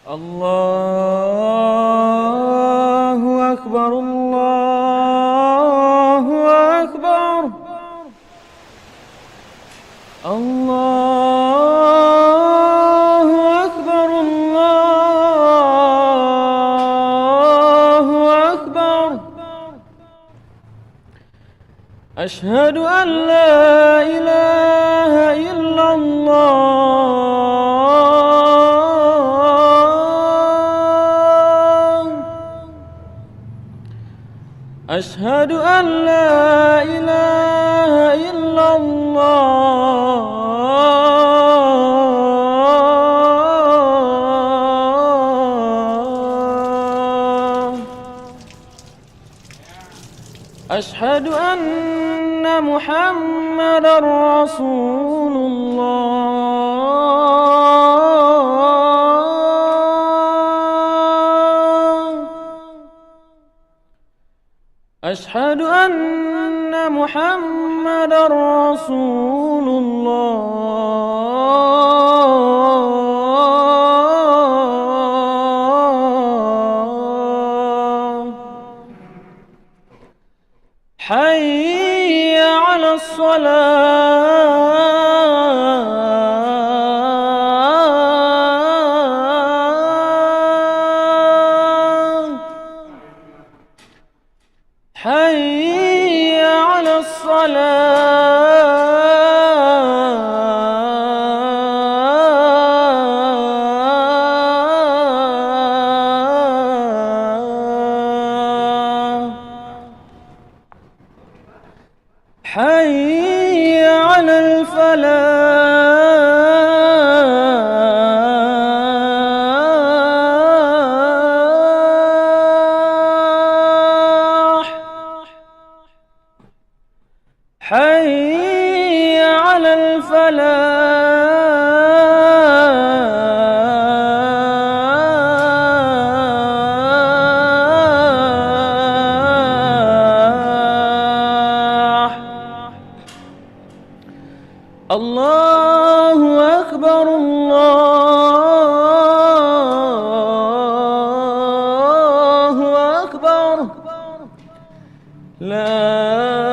الله أكبر الله أكبر الله أكبر الله أكبر. أشهد أن لا إله إلا الله. أشهد أن لا إله إلا الله. أشهد أن محمدًا رسول الله. أشهد أن محمدًا رسول الله. حي على الصلاة. حي على الصلاة. حي على الفلاح. حي على الفلاح. الله أكبر الله أكبر. لا